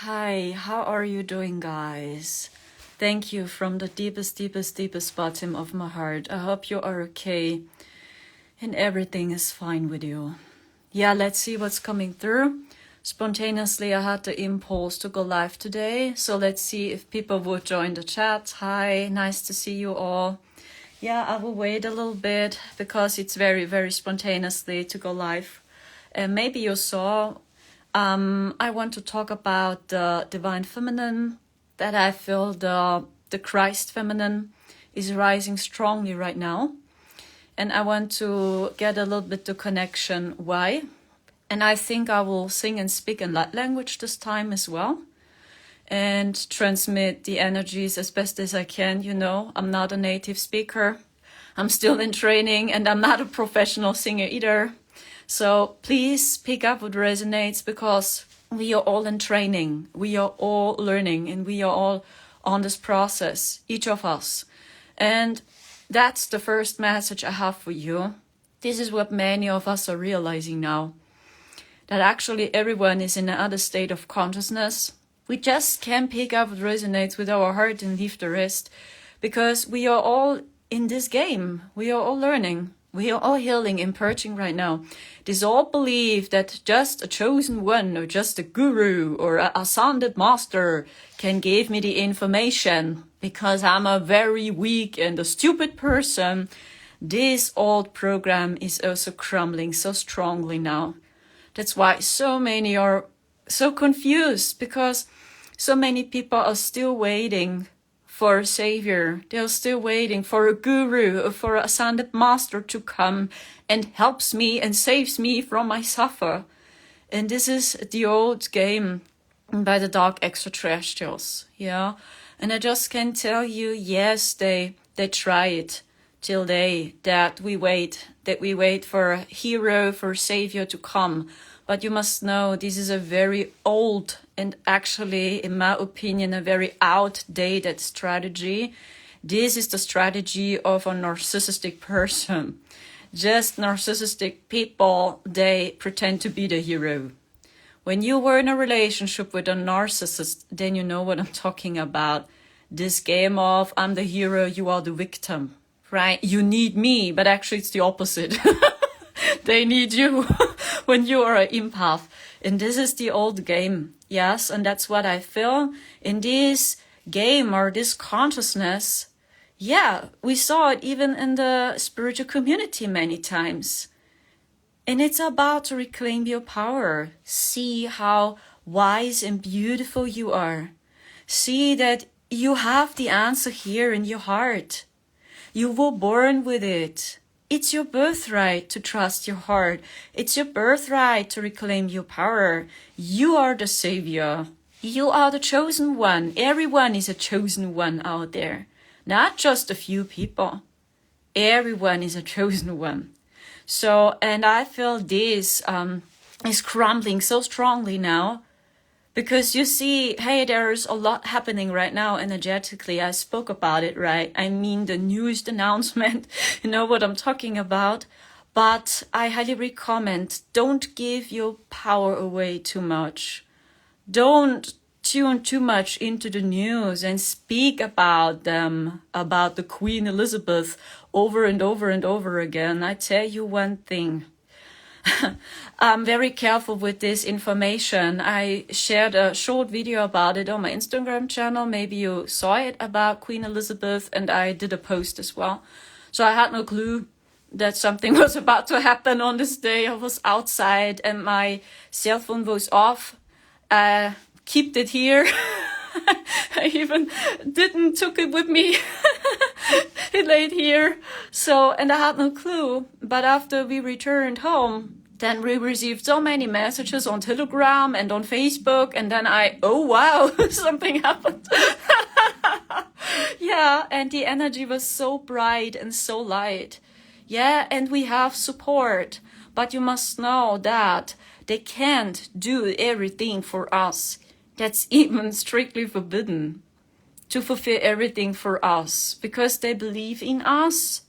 Hi, how are you doing, guys? Thank you from the deepest bottom of my heart. I hope you are okay and everything is fine with you. Yeah, let's see what's coming through. Spontaneously, I had the impulse to go live today, so let's see if people would join the chat. Hi, nice to see you all. Yeah, I will wait a little bit because it's very spontaneously to go live. And maybe you saw I want to talk about the divine feminine, that I feel the Christ feminine is rising strongly right now. And I want to get a little bit the connection why. And I think I will sing and speak in that language this time as well. And transmit the energies as best as I can. You know, I'm not a native speaker. I'm still in training and I'm not a professional singer either. So please pick up what resonates because we are all in training. We are all learning and we are all on this process, each of us. And that's the first message I have for you. This is what many of us are realizing now. That actually everyone is in another state of consciousness. We just can't pick up what resonates with our heart and leave the rest. Because we are all in this game. We are all learning. We are all healing and purging right now. This all belief that just a chosen one or just a guru or a ascended master can give me the information because I'm a very weak and a stupid person. This old program is also crumbling so strongly now. That's why so many are so confused because so many people are still waiting for a savior. They're still waiting for a guru or for a ascended master to come and helps me and saves me from my suffer. And this is the old game by the dark extraterrestrials. Yeah. And I just can tell you, yes, they try it till that we wait for a hero, for a savior to come. But you must know this is a very old and actually, in my opinion, a very outdated strategy. This is the strategy of a narcissistic person. Just narcissistic people, they pretend to be the hero. When you were in a relationship with a narcissist, then you know what I'm talking about. This game of I'm the hero, you are the victim, right? You need me, but actually it's the opposite. They need you when you are an empath. And this is the old game. Yes, and that's what I feel in this game or this consciousness. Yeah, we saw it even in the spiritual community many times. And it's about to reclaim your power. See how wise and beautiful you are. See that you have the answer here in your heart. You were born with it. It's your birthright to trust your heart. It's your birthright to reclaim your power. You are the savior. You are the chosen one. Everyone is a chosen one out there. Not just a few people. Everyone is a chosen one. So, and I feel this is crumbling so strongly now. Because you see, hey, there's a lot happening right now energetically. I spoke about it, right? I mean, the newest announcement, you know what I'm talking about. But I highly recommend, don't give your power away too much. Don't tune too much into the news and speak about them, about the Queen Elizabeth over and over again. I tell you one thing. I'm very careful with this information. I shared a short video about it on my Instagram channel. Maybe you saw it about Queen Elizabeth, and I did a post as well. So I had no clue that something was about to happen on this day. I was outside and my cell phone was off. I kept it here. I even didn't took it with me. It laid here. So, and I had no clue. But after we returned home, then we received so many messages on Telegram and on Facebook. And then oh wow, something happened. Yeah, and the energy was so bright and so light. Yeah, and we have support. But you must know that they can't do everything for us. That's even strictly forbidden to fulfill everything for us because they believe in us.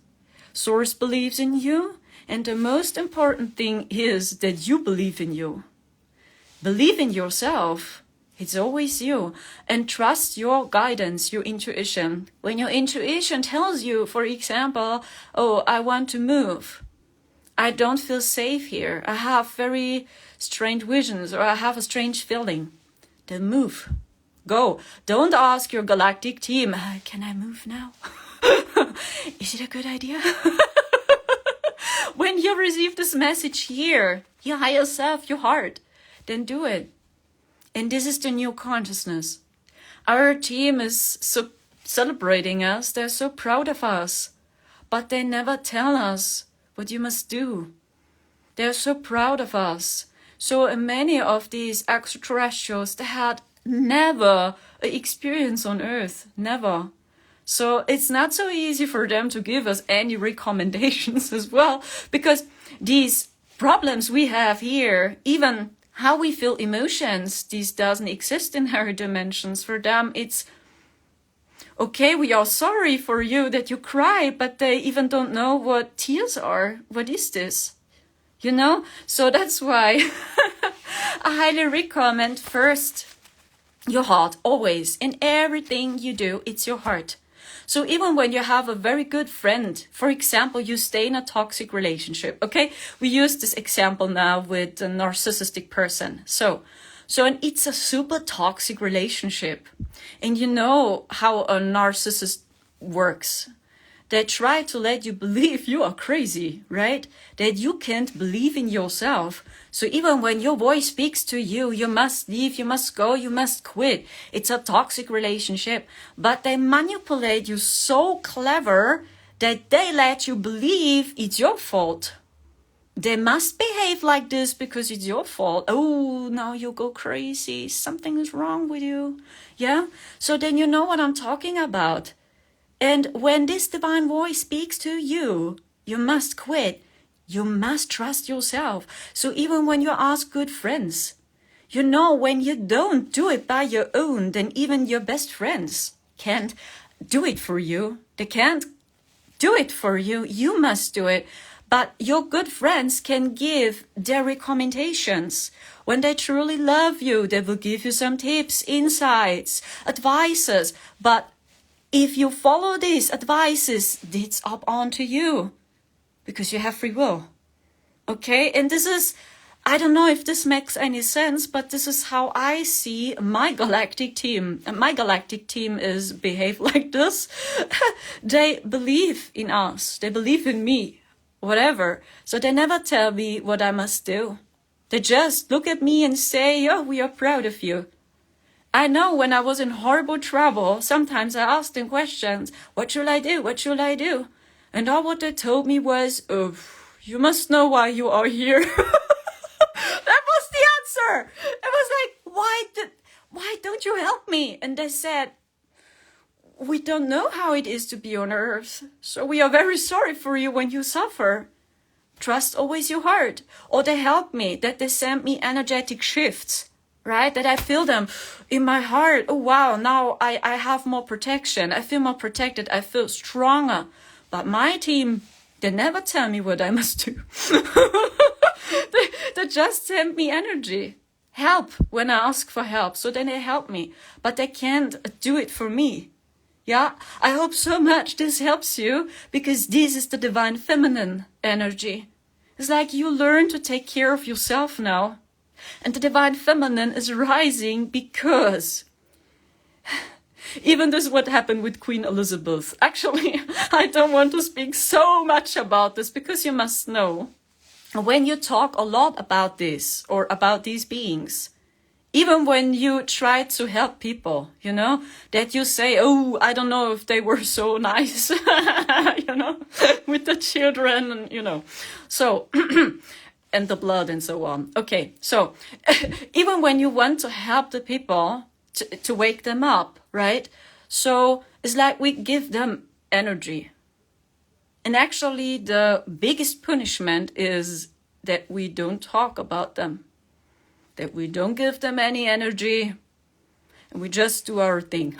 Source believes in you. And the most important thing is that you believe in you. Believe in yourself. It's always you. And trust your guidance, your intuition. When your intuition tells you, for example, oh, I want to move. I don't feel safe here. I have very strange visions, or I have a strange feeling. Then move. Go. Don't ask your galactic team, can I move now? Is it a good idea? When you receive this message here, your higher self, your heart, then do it. And this is the new consciousness. Our team is so celebrating us. They're so proud of us. But they never tell us what you must do. They're so proud of us. So many of these extraterrestrials, they had never an experience on Earth. Never. So it's not so easy for them to give us any recommendations as well. Because these problems we have here, even how we feel emotions, this doesn't exist in higher dimensions. For them, it's okay, we are sorry for you that you cry, but they even don't know what tears are. What is this? You know? So that's why I highly recommend first your heart, always. In everything you do, it's your heart. So even when you have a very good friend, for example, you stay in a toxic relationship, okay? We use this example now with a narcissistic person. So and it's a super toxic relationship. And you know how a narcissist works. They try to let you believe you are crazy, right? That you can't believe in yourself. So even when your voice speaks to you, you must leave, you must go, you must quit. It's a toxic relationship. But they manipulate you so clever that they let you believe it's your fault. They must behave like this because it's your fault. Oh, now you go crazy. Something is wrong with you. Yeah? So then you know what I'm talking about. And when this divine voice speaks to you, you must quit. You must trust yourself. So even when you ask good friends, you know when you don't do it by your own, then even your best friends can't do it for you. They can't do it for you. You must do it. But your good friends can give their recommendations. When they truly love you, they will give you some tips, insights, advices. But if you follow these advices, it's up onto you because you have free will. Okay? And this is, I don't know if this makes any sense, but this is how I see my galactic team. And my galactic team is behave like this. They believe in us. They believe in me. Whatever. So they never tell me what I must do. They just look at me and say, oh, we are proud of you. I know when I was in horrible trouble, sometimes I asked them questions. What should I do? What should I do? And all what they told me was, oh, you must know why you are here. That was the answer. It was like, why don't you help me? And they said, we don't know how it is to be on earth. So we are very sorry for you when you suffer. Trust always your heart. Or they help me, that they send me energetic shifts. Right? That I feel them in my heart. Oh, wow. Now I have more protection. I feel more protected. I feel stronger. But my team, they never tell me what I must do. they just send me energy. Help when I ask for help. So then they help me. But they can't do it for me. Yeah? I hope so much this helps you because this is the divine feminine energy. It's like you learn to take care of yourself now. And the divine feminine is rising because even this is what happened with Queen Elizabeth. Actually, I don't want to speak so much about this because you must know when you talk a lot about this or about these beings, even when you try to help people, you know, that you say, oh, I don't know if they were so nice, you know, with the children, and, you know, so and the blood and so on. Okay, so even when you want to help the people to wake them up, right? So it's like we give them energy. And actually the biggest punishment is that we don't talk about them, that we don't give them any energy, and we just do our thing.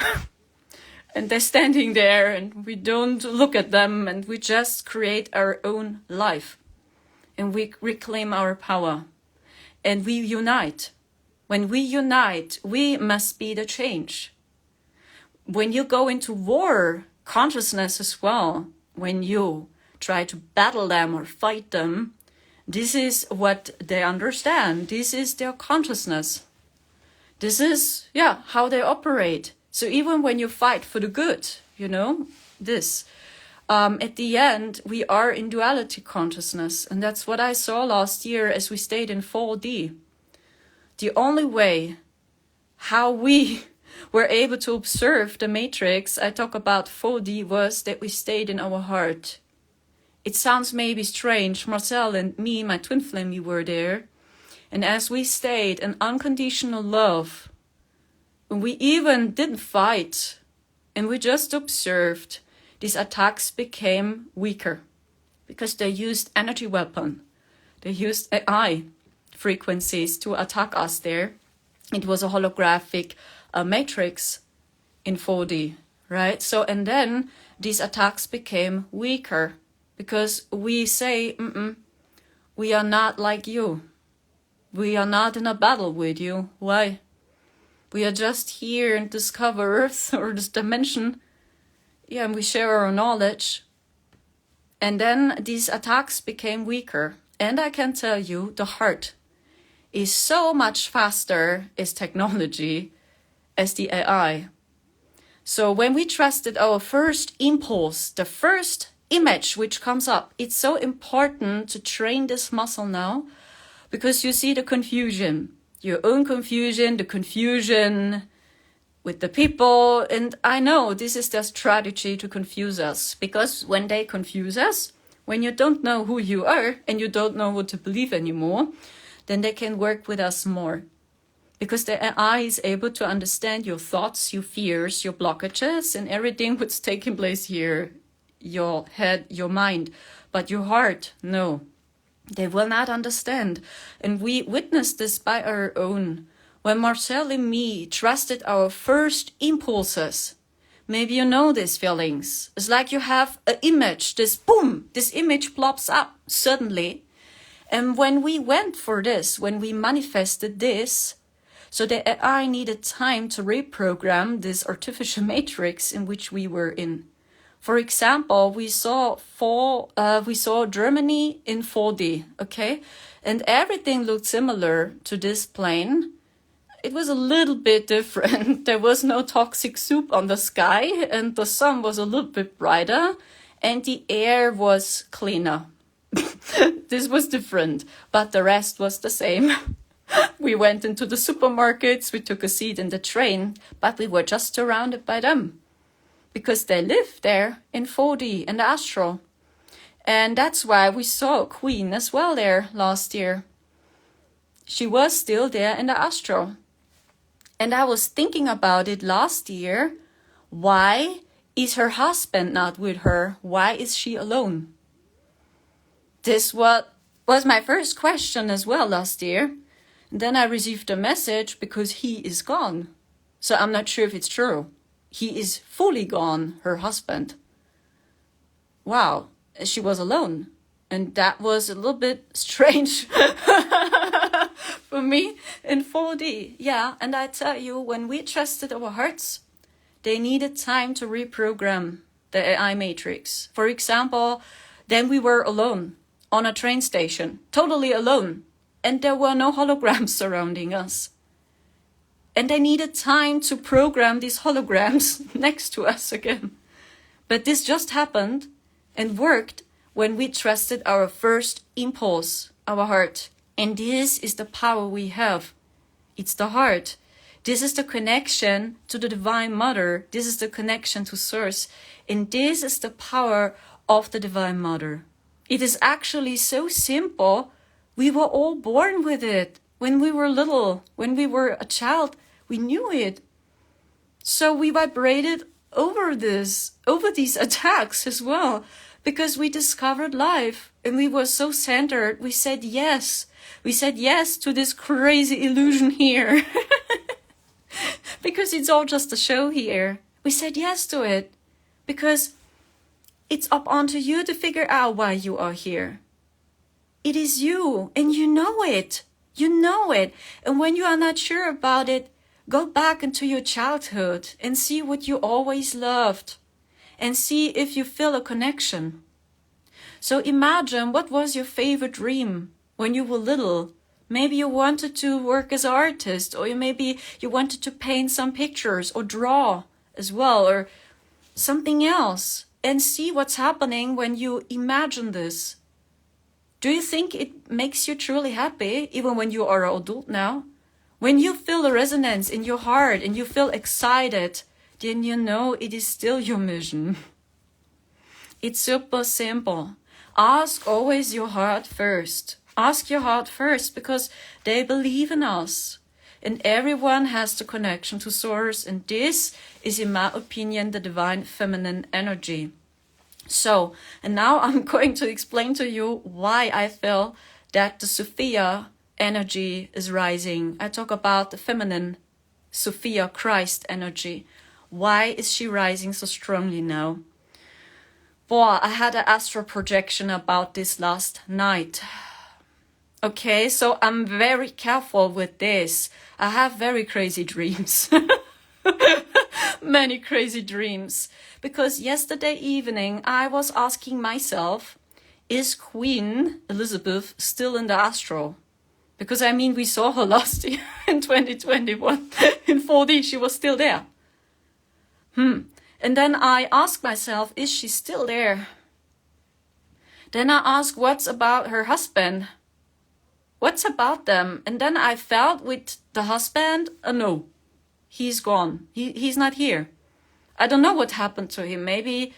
And they're standing there and we don't look at them and we just create our own life. And we reclaim our power. And we unite. When we unite, we must be the change. When you go into war, consciousness as well, when you try to battle them or fight them, this is what they understand. This is their consciousness. This is, how they operate. So even when you fight for the good, this, at the end, we are in duality consciousness. And that's what I saw last year as we stayed in 4D. The only way how we were able to observe the matrix, I talk about 4D, was that we stayed in our heart. It sounds maybe strange. Marcel and me, my twin flame, we were there. And as we stayed in unconditional love, we even didn't fight, and we just observed, these attacks became weaker because they used energy weapon. They used AI frequencies to attack us there. It was a holographic matrix in 4D, right? So, and then these attacks became weaker because we say, we are not like you. We are not in a battle with you. Why? We are just here and discover Earth or this dimension. Yeah, and we share our knowledge. And then these attacks became weaker. And I can tell you, the heart is so much faster as technology as the AI. So when we trusted our first impulse, the first image which comes up, it's so important to train this muscle now, because you see the confusion, your own confusion, the confusion with the people. And I know this is their strategy to confuse us, because when they confuse us, when you don't know who you are and you don't know what to believe anymore, then they can work with us more. Because the AI is able to understand your thoughts, your fears, your blockages, and everything what's taking place here, your head, your mind. But your heart, no. They will not understand. And we witnessed this by our own. When Marcel and me trusted our first impulses, maybe you know these feelings. It's like you have an image, this image plops up suddenly. And when we went for this, when we manifested this, so the AI needed time to reprogram this artificial matrix in which we were in. For example, we saw Germany in 4D, okay? And everything looked similar to this plane. It was a little bit different. There was no toxic soup on the sky, and the sun was a little bit brighter, and the air was cleaner. This was different, but the rest was the same. We went into the supermarkets, we took a seat in the train, but we were just surrounded by them. Because they live there in 4D, in the astral. And that's why we saw Queen as well there last year. She was still there in the astral. And I was thinking about it last year. Why is her husband not with her? Why is she alone? This was my first question as well last year. And then I received a message because he is gone. So I'm not sure if it's true. He is fully gone, her husband. Wow, she was alone. And that was a little bit strange for me in 4D. Yeah, and I tell you, when we trusted our hearts, they needed time to reprogram the AI matrix. For example, then we were alone on a train station, totally alone. And there were no holograms surrounding us. And they needed time to program these holograms next to us again. But this just happened and worked when we trusted our first impulse, our heart. And this is the power we have. It's the heart. This is the connection to the Divine Mother. This is the connection to Source. And this is the power of the Divine Mother. It is actually so simple. We were all born with it. When we were little, when we were a child, we knew it. So we vibrated over these attacks as well, because we discovered life and we were so centered. We said yes. We said yes to this crazy illusion here. Because it's all just a show here. We said yes to it because it's up onto you to figure out why you are here. It is you, and you know it. You know it. And when you are not sure about it, go back into your childhood and see what you always loved and see if you feel a connection. So imagine, what was your favorite dream when you were little? Maybe you wanted to work as an artist, or maybe you wanted to paint some pictures or draw as well, or something else. And see what's happening when you imagine this. Do you think it makes you truly happy, even when you are an adult now? When you feel a resonance in your heart and you feel excited, then you know it is still your mission. It's super simple. Ask always your heart first. Ask your heart first, because they believe in us. And everyone has the connection to Source, and this is, in my opinion, the divine feminine energy. So, and now I'm going to explain to you why I feel that the Sophia energy is rising. I talk about the feminine Sophia Christ energy. Why is she rising so strongly now? Boy, I had an astral projection about this last night. Okay, so I'm very careful with this. I have very crazy dreams. Many crazy dreams. Because yesterday evening I was asking myself, is Queen Elizabeth still in the astral? Because I mean, we saw her last year in 2021. In 4D, she was still there. And then I asked myself, is she still there? Then I asked, what's about her husband? What's about them? And then I felt with the husband, no, he's gone. He's not here. I don't know what happened to him. Maybe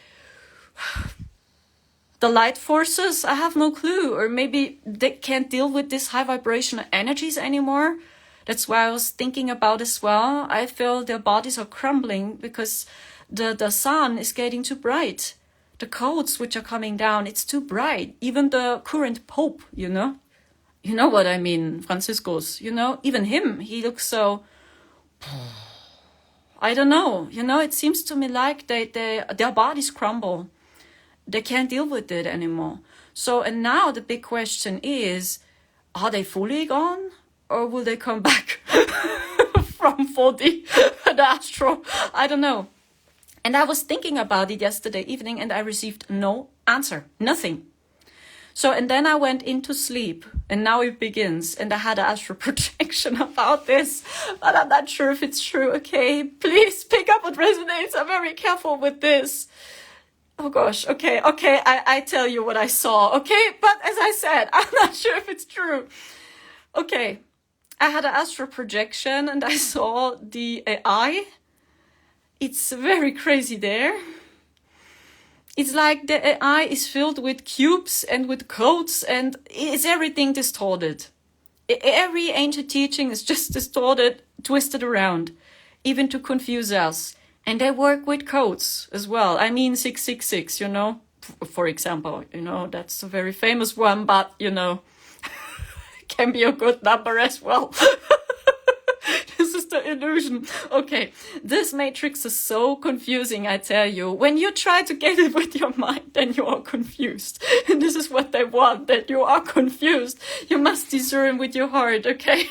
the light forces, I have no clue. Or maybe they can't deal with these high vibrational energies anymore. That's why I was thinking about as well. I feel their bodies are crumbling because the sun is getting too bright. The codes which are coming down, it's too bright. Even the current Pope, you know what I mean, Franciscus, even him, he looks so, I don't know, it seems to me like their bodies crumble. They can't deal with it anymore. So, and now the big question is, are they fully gone? Or will they come back from 4D, the astral? I don't know. And I was thinking about it yesterday evening and I received no answer, nothing. So, and then I went into sleep and now it begins. And I had an astral projection about this, but I'm not sure if it's true. Okay, please pick up what resonates. I'm very careful with this. Oh gosh, okay, I tell you what I saw, okay? But as I said, I'm not sure if it's true. Okay, I had an astral projection and I saw the AI. It's very crazy there. It's like the AI is filled with cubes and with codes and it's everything distorted. Every ancient teaching is just distorted, twisted around, even to confuse us. And they work with codes as well. I mean 666, for example, that's a very famous one, but, can be a good number as well. This is the illusion. Okay, this matrix is so confusing, I tell you. When you try to get it with your mind, then you are confused. And this is what they want, that you are confused. You must discern with your heart, okay?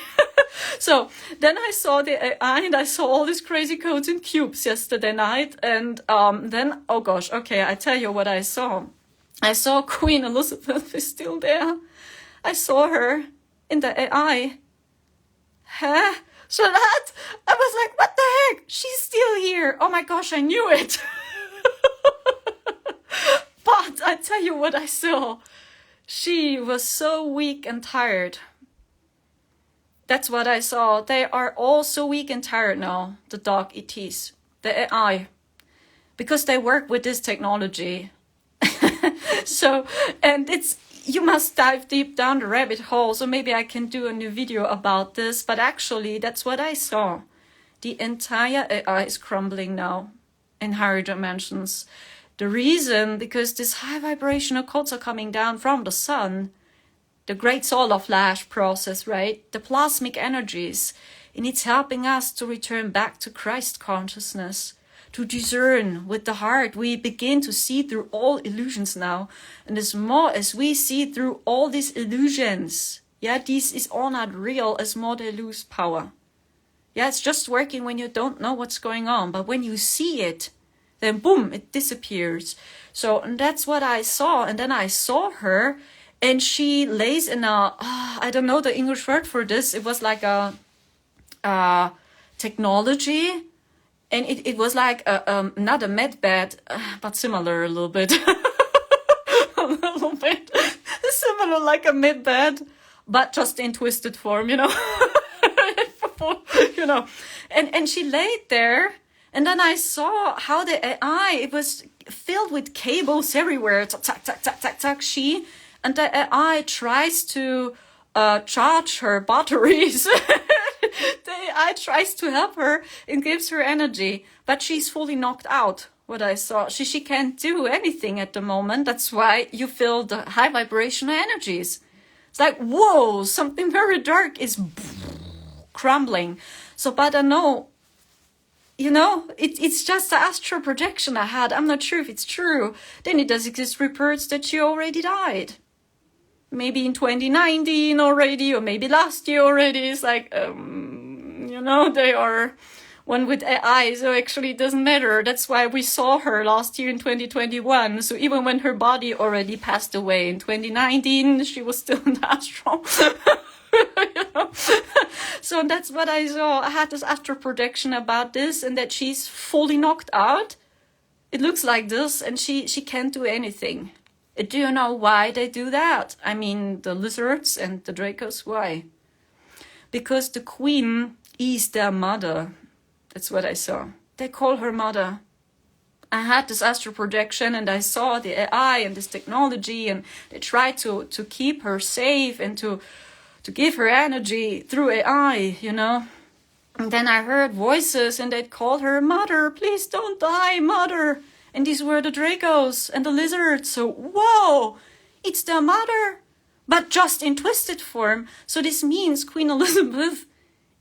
So, then I saw the AI and I saw all these crazy codes and cubes yesterday night. And then, oh gosh, okay, I tell you what I saw. I saw Queen Elizabeth is still there. I saw her in the AI. Huh? So that, I was like, what the heck? She's still here. Oh my gosh, I knew it. But I tell you what I saw. She was so weak and tired. That's what I saw. They are all so weak and tired now, the dark ETs, the AI, because they work with this technology. So, and you must dive deep down the rabbit hole. So maybe I can do a new video about this. But actually, that's what I saw. The entire AI is crumbling now in higher dimensions. The reason, because these high vibrational codes are coming down from the sun, the great solar flash process, right? The plasmic energies. And it's helping us to return back to Christ consciousness. To discern with the heart, we begin to see through all illusions now. And as more as we see through all these illusions, Yeah, this is all not real as more they lose power. Yeah, it's just working when you don't know what's going on. But when you see it, then boom, it disappears. So and that's what I saw. And then I saw her and she lays in a, I don't know the English word for this. It was like a technology. And it was like not a med bed, but similar a little bit. A little bit similar like a med bed, but just in twisted form, you know. You know, and she laid there, and then I saw how the AI, it was filled with cables everywhere. Tack, tack, tack, tack, tack, tack. And the AI tries to charge her batteries. The AI tries to help her and gives her energy, but she's fully knocked out. What I saw, she can't do anything at the moment. That's why you feel the high vibrational energies. It's like, whoa, something very dark is crumbling. So, but I know, you know, it's just the astral projection I had. I'm not sure if it's true. Then it does exist reports that she already died. Maybe in 2019 already, or maybe last year already. It's like, you know, they are one with AI, so actually it doesn't matter. That's why we saw her last year in 2021. So even when her body already passed away in 2019, she was still in the astral. You know? So that's what I saw. I had this astral projection about this, and that she's fully knocked out. It looks like this, and she can't do anything. Do you know why they do that? I mean, the lizards and the Dracos, why? Because the queen is their mother. That's what I saw. They call her mother. I had this astral projection, and I saw the AI and this technology, and they tried to keep her safe and to give her energy through AI, you know. And then I heard voices, and they'd call her mother. Please don't die, mother. And these were the Dracos and the lizards. So, whoa, it's their mother, but just in twisted form. So this means Queen Elizabeth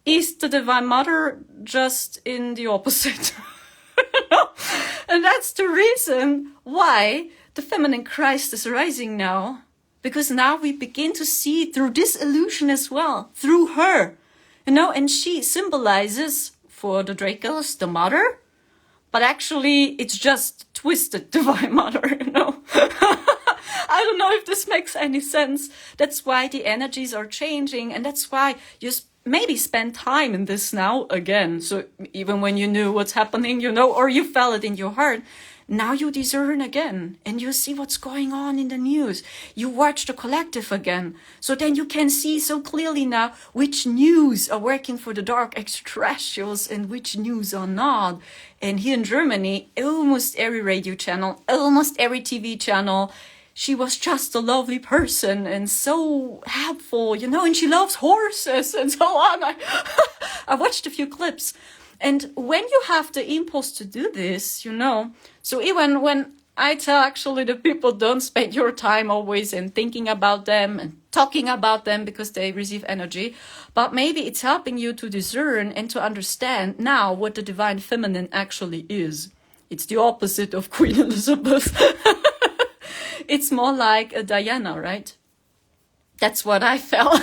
is the Divine Mother, just in the opposite. And that's the reason why the feminine Christ is rising now. Because now we begin to see through this illusion as well, through her. You know, and she symbolizes for the Dracos the mother, but actually it's just twisted Divine Mother, you know. I don't know if this makes any sense. That's why the energies are changing, and that's why you maybe spend time in this now again. So even when you knew what's happening, you know, or you felt it in your heart, now you discern again, and you see what's going on in the news. You watch the collective again. So then you can see so clearly now which news are working for the dark extraterrestrials and which news are not. And here in Germany, almost every radio channel, almost every TV channel, she was just a lovely person and so helpful, you know, and she loves horses and so on. I watched a few clips. And when you have the impulse to do this, you know, so even when I tell actually the people, don't spend your time always in thinking about them and talking about them because they receive energy, but maybe it's helping you to discern and to understand now what the divine feminine actually is. It's the opposite of Queen Elizabeth. It's more like a Diana, right? That's what I felt.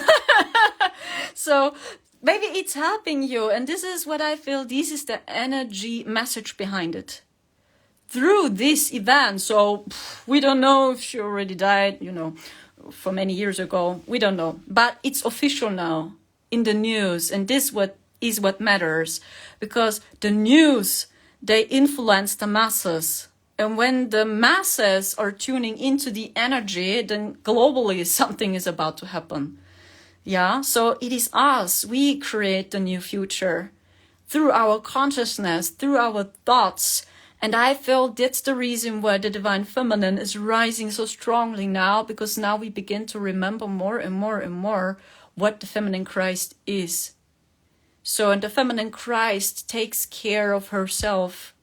So maybe it's helping you. And this is what I feel. This is the energy message behind it. Through this event. So we don't know if she already died, you know, for many years ago. We don't know. But it's official now in the news. And this is what matters. Because the news, they influence the masses. And when the masses are tuning into the energy, then globally something is about to happen. Yeah, so it is us. We create the new future through our consciousness, through our thoughts. And I feel that's the reason why the divine feminine is rising so strongly now, because now we begin to remember more and more and more what the feminine Christ is. So, and the feminine Christ takes care of herself.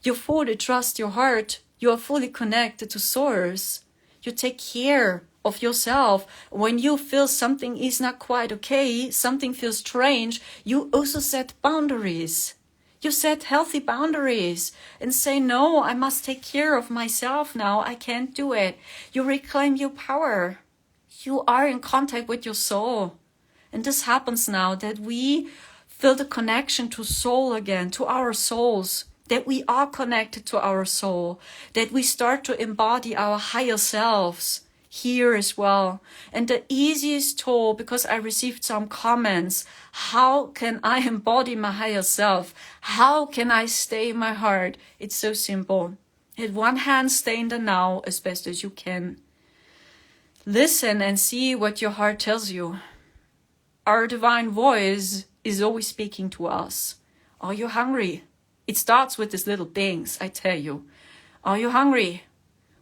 You fully trust your heart. You are fully connected to Source. You take care of yourself. When you feel something is not quite okay, something feels strange, you also set boundaries. You set healthy boundaries and say, no, I must take care of myself now. I can't do it. You reclaim your power. You are in contact with your soul. And this happens now that we feel the connection to soul again, to our souls, that we are connected to our soul, that we start to embody our higher selves here as well. And the easiest tool, because I received some comments, how can I embody my higher self? How can I stay in my heart? It's so simple. At one hand, stay in the now as best as you can. Listen and see what your heart tells you. Our divine voice is always speaking to us. Are you hungry? It starts with these little things, I tell you. Are you hungry?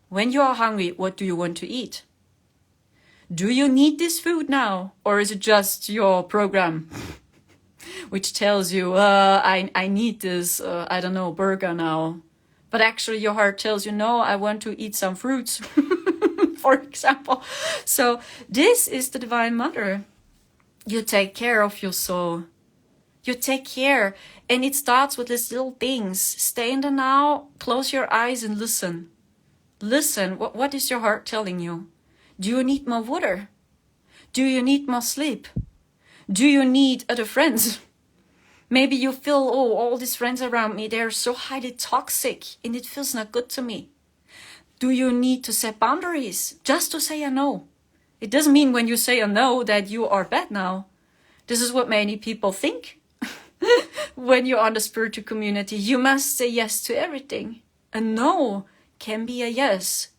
When you are hungry, what do you want to eat? Do you need this food now? Or is it just your program which tells you, I need this, I don't know, burger now. But actually your heart tells you, no, I want to eat some fruits, for example. So this is the Divine Mother. You take care of your soul. You take care. And it starts with these little things. Stay in the now, close your eyes and listen. Listen, what is your heart telling you? Do you need more water? Do you need more sleep? Do you need other friends? Maybe you feel, oh, all these friends around me, they're so highly toxic and it feels not good to me. Do you need to set boundaries just to say a no? It doesn't mean when you say a no that you are bad now. This is what many people think. When you're on the spiritual community, you must say yes to everything. A no can be a yes.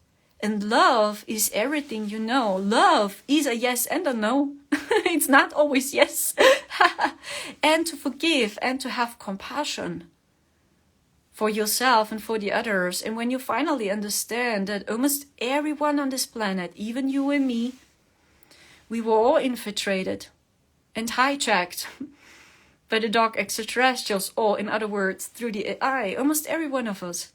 And love is everything, you know. Love is a yes and a no. It's not always yes. And to forgive and to have compassion for yourself and for the others. And when you finally understand that almost everyone on this planet, even you and me, we were all infiltrated and hijacked by the dark extraterrestrials, or in other words, through the AI, almost every one of us.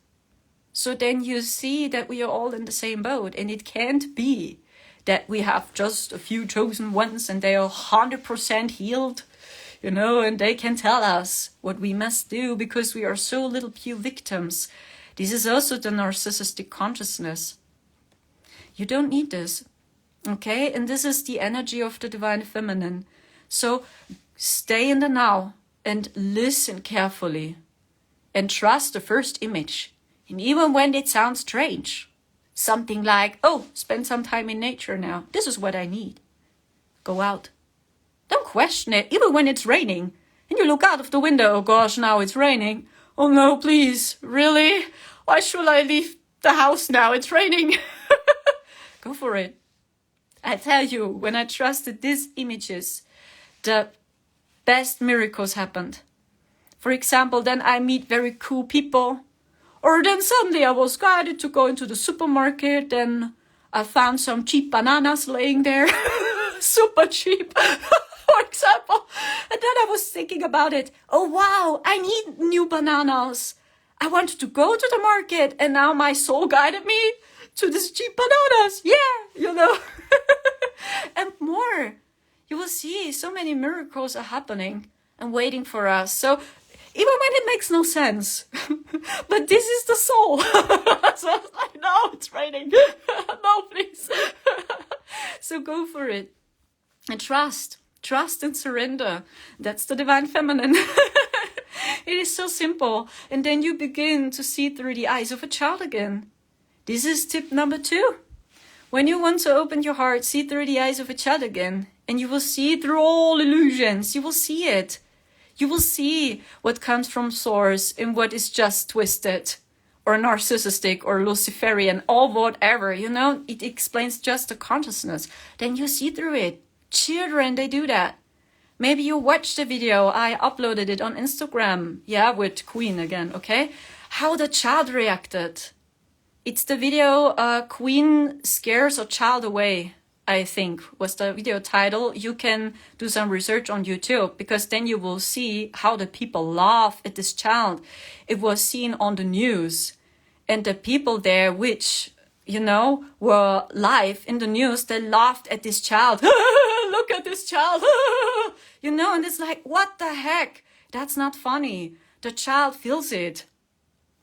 So then you see that we are all in the same boat, and it can't be that we have just a few chosen ones and they are 100% healed, you know, and they can tell us what we must do because we are so little few victims. This is also the narcissistic consciousness. You don't need this. Okay, and this is the energy of the Divine Feminine. So stay in the now and listen carefully and trust the first image. And even when it sounds strange, something like, oh, spend some time in nature now. This is what I need. Go out. Don't question it, even when it's raining. And you look out of the window, oh gosh, now it's raining. Oh no, please, really? Why should I leave the house now? It's raining. Go for it. I tell you, when I trusted these images, the best miracles happened. For example, then I meet very cool people. Or then suddenly I was guided to go into the supermarket. Then I found some cheap bananas laying there. Super cheap, for example. And then I was thinking about it. Oh, wow, I need new bananas. I wanted to go to the market. And now my soul guided me to these cheap bananas. Yeah, you know. And more. You will see so many miracles are happening and waiting for us. So even when it makes no sense, but this is the soul. So I was like, no, it's raining. No, please. So go for it. And trust and surrender. That's the Divine Feminine. It is so simple. And then you begin to see through the eyes of a child again. This is tip number 2. When you want to open your heart, see through the eyes of a child again. And you will see through all illusions. You will see it. You will see what comes from source and what is just twisted or narcissistic or Luciferian or whatever, you know. It explains just the consciousness. Then you see through it. Children, they do that. Maybe you watched the video. I uploaded it on Instagram. Yeah, with Queen again, okay? How the child reacted. It's the video, Queen scares a child away, I think, was the video title. You can do some research on YouTube, because then you will see how the people laugh at this child. It was seen on the news. And the people there, which, you know, were live in the news, they laughed at this child. Look at this child. You know, and it's like, what the heck? That's not funny. The child feels it.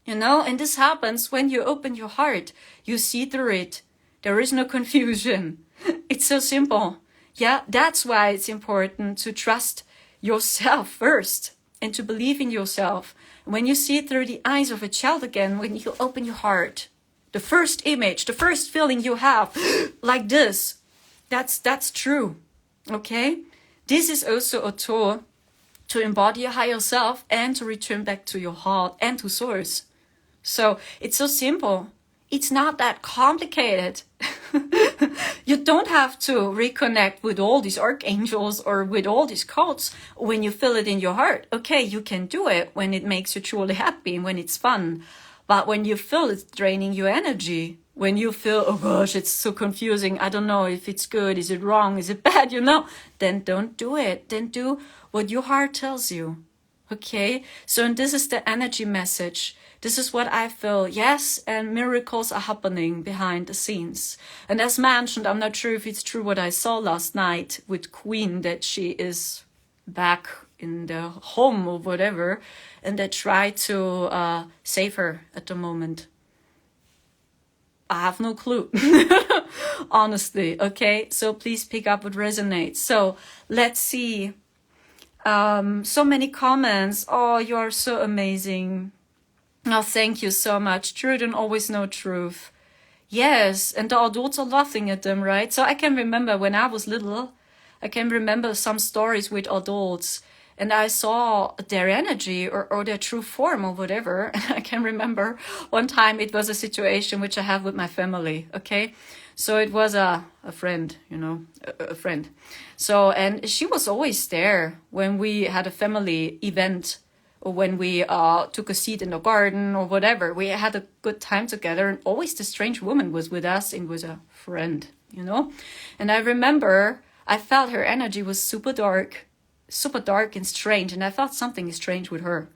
You know, and this happens when you open your heart. You see through it. There is no confusion. It's so simple. Yeah, that's why it's important to trust yourself first and to believe in yourself. When you see it through the eyes of a child again, when you open your heart, the first image, the first feeling you have, like this, that's true. Okay? This is also a tool to embody your higher self and to return back to your heart and to source. So it's so simple. It's not that complicated. You don't have to reconnect with all these archangels or with all these codes when you feel it in your heart. Okay, you can do it when it makes you truly happy, when it's fun. But when you feel it's draining your energy, when you feel, oh gosh, it's so confusing, I don't know if it's good, is it wrong, is it bad, then don't do it. Then do what your heart tells you. Okay? So this is the energy message. This is what I feel. Yes, and miracles are happening behind the scenes. And as mentioned, I'm not sure if it's true what I saw last night with Queen, that she is back in the home or whatever, and they try to save her at the moment. I have no clue. Honestly, okay? So please pick up what resonates. So let's see. So many comments. Oh, you are so amazing. Oh, thank you so much. Children always know truth. Yes, and the adults are laughing at them, right? So I can remember when I was little, I can remember some stories with adults, and I saw their energy or their true form or whatever. And I can remember one time it was a situation which I have with my family, okay? So it was a friend, a friend. So, and she was always there when we had a family event, or when we took a seat in the garden or whatever. We had a good time together, and always the strange woman was with us and was a friend, And I remember I felt her energy was super dark and strange, and I felt something strange with her.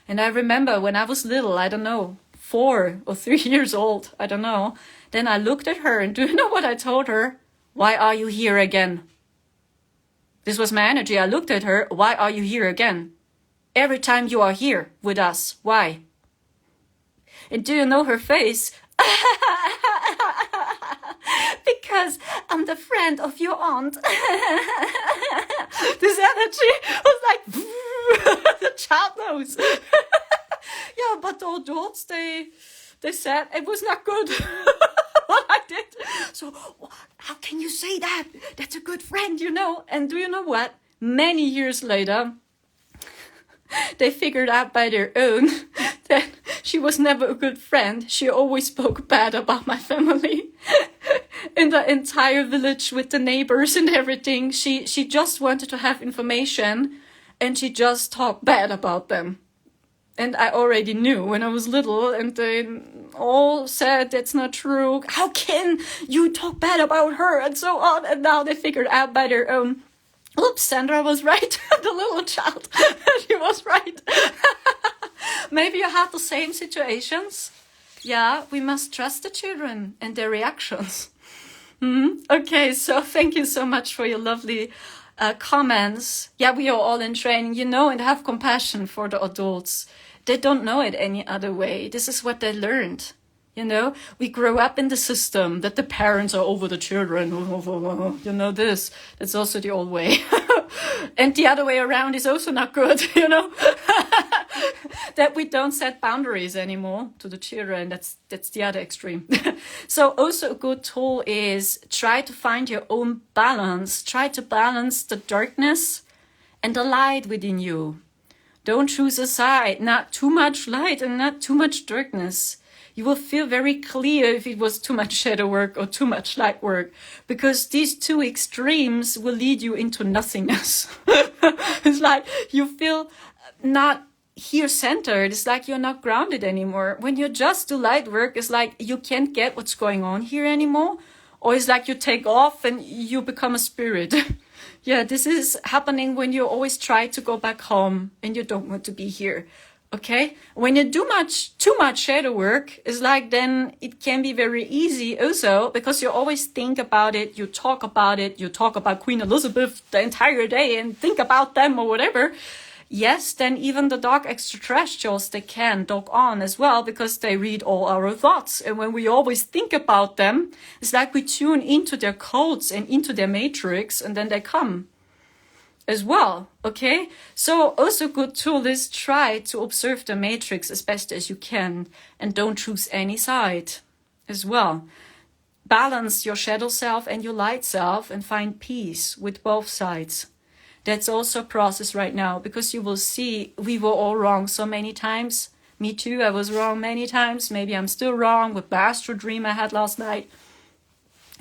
And I remember when I was little, I don't know, 4 or 3 years old, I don't know, then I looked at her, and do you know what I told her? Why are you here again? This was my energy. I looked at her, why are you here again? Every time you are here with us, why? And do you know her face? Because I'm the friend of your aunt. This energy was like, the child knows. Yeah, but the adults, they said it was not good what I did. So how can you say that? That's a good friend, And do you know what? Many years later, they figured out by their own that she was never a good friend. She always spoke bad about my family. In the entire village with the neighbors and everything. She just wanted to have information, and she just talked bad about them. And I already knew when I was little, and they all said that's not true. How can you talk bad about her and so on? And now they figured out by their own. Oops, Sandra was right. The little child, she was right. Maybe you have the same situations. Yeah, we must trust the children and their reactions. Okay, so thank you so much for your lovely comments. Yeah, we are all in training, and have compassion for the adults. They don't know it any other way. This is what they learned. We grow up in the system that the parents are over the children. This. That's also the old way. And the other way around is also not good, That we don't set boundaries anymore to the children. That's the other extreme. So also a good tool is try to find your own balance. Try to balance the darkness and the light within you. Don't choose a side. Not too much light and not too much darkness. You will feel very clear if it was too much shadow work or too much light work, because these two extremes will lead you into nothingness. It's like you feel not here centered. It's like you're not grounded anymore. When you just do light work, it's like you can't get what's going on here anymore. Or it's like you take off and you become a spirit. Yeah, this is happening when you always try to go back home and you don't want to be here. Okay, when you do too much shadow work, it's like then it can be very easy also, because you always think about it, you talk about Queen Elizabeth the entire day and think about them or whatever. yes, then even the dark extraterrestrials, they can dog on as well because they read all our thoughts. And when we always think about them, it's like we tune into their codes and into their matrix, and then they come as well. Okay, so also good tool is try to observe the matrix as best as you can and don't choose any side as well. Balance your shadow self and your light self and find peace with both sides. That's also a process right now, because you will see we were all wrong so many times. Me too, I was wrong many times. Maybe I'm still wrong with the astro dream I had last night.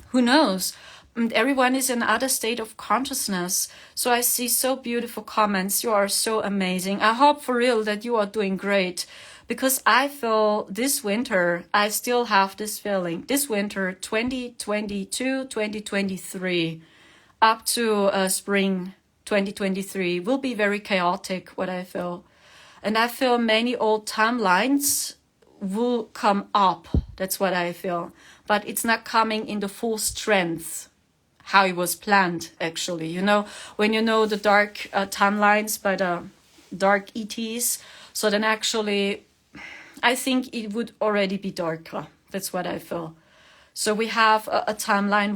Who knows? And everyone is in another state of consciousness. So I see so beautiful comments. You are so amazing. I hope for real that you are doing great. Because I feel this winter, I still have this feeling. This winter, 2022, 2023, up to spring 2023 will be very chaotic, what I feel. And I feel many old timelines will come up. That's what I feel. But it's not coming in the full strength, how it was planned, actually. You know, when you know the dark timelines by the dark ETs, so then actually I think it would already be darker. That's what I feel. So we have a timeline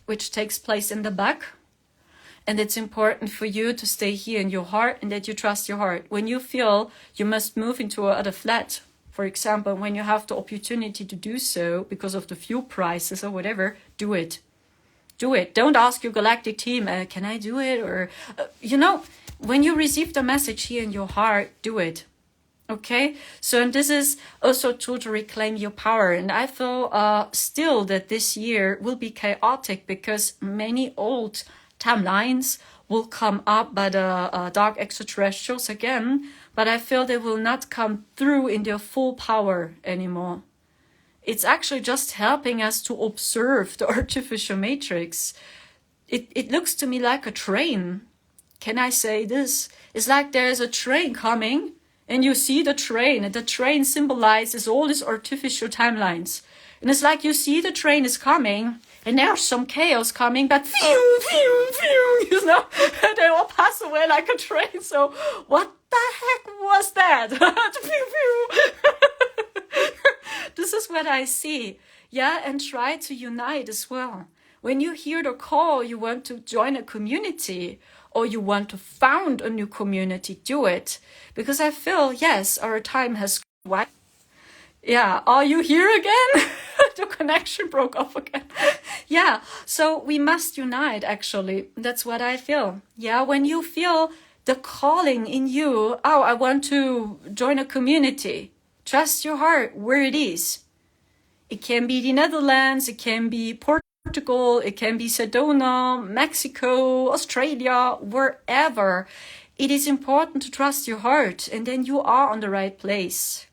which takes place in the back. And it's important for you to stay here in your heart and that you trust your heart. When you feel you must move into another flat, for example, when you have the opportunity to do so because of the fuel prices or whatever, do it. Do it. Don't ask your galactic team, can I do it? Or, you know, when you receive the message here in your heart, do it. Okay, so and this is also to reclaim your power. And I feel still that this year will be chaotic because many old timelines will come up by the dark extraterrestrials again. But I feel they will not come through in their full power anymore. It's actually just helping us to observe the artificial matrix. It looks to me like a train. Can I say this? It's like there's a train coming. And you see the train, and the train symbolizes all these artificial timelines. And it's like you see the train is coming, and there's some chaos coming, but phew, phew, phew, you know, they all pass away like a train. So what the heck was that? This is what I see. Yeah, and try to unite as well. When you hear the call, you want to join a community, or you want to found a new community, do it. Because I feel, yes, our time has... What? Yeah, are you here again? The connection broke off again. Yeah, so we must unite, actually. That's what I feel. Yeah, when you feel the calling in you, oh, I want to join a community. Trust your heart where it is. It can be the Netherlands, it can be Portugal, it can be Sedona, Mexico, Australia, wherever. It is important to trust your heart, and then you are on the right place.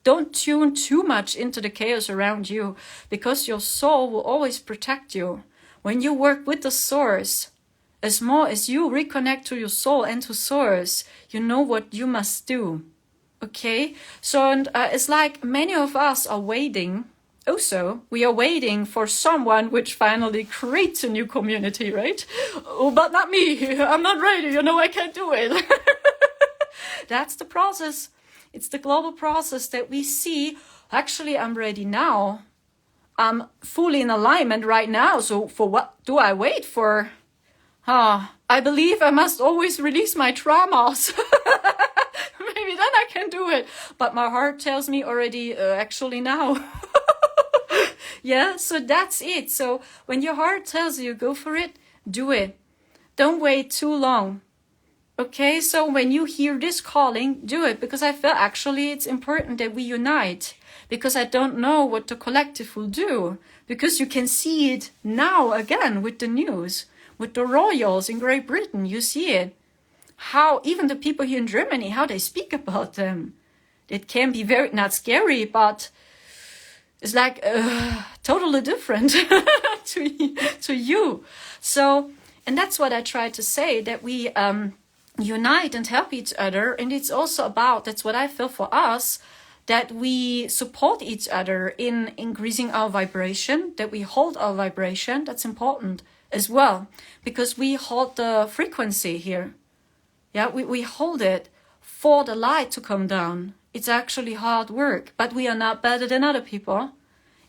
Don't tune too much into the chaos around you, because your soul will always protect you. When you work with the source, as more as you reconnect to your soul and to source, you know what you must do. Okay? So it's like many of us are waiting. Also, we are waiting for someone which finally creates a new community, right? Oh, but not me. I'm not ready. You know, I can't do it. That's the process. It's the global process that we see. Actually, I'm ready now. I'm fully in alignment right now. So for what do I wait for? I believe I must always release my traumas. Maybe then I can do it. But my heart tells me already, actually now. Yeah, so that's it. So when your heart tells you, go for it, do it. Don't wait too long. Okay, so when you hear this calling, do it. Because I feel actually it's important that we unite. Because I don't know what the collective will do. Because you can see it now again with the news. With the royals in Great Britain, you see it. How even the people here in Germany, how they speak about them. It can be very, not scary, but it's like totally different to you. So, and that's what I try to say, that we unite and help each other. And it's also about, that's what I feel for us, that we support each other in increasing our vibration, that we hold our vibration. That's important as well, because we hold the frequency here. Yeah, we hold it for the light to come down. It's actually hard work, but we are not better than other people.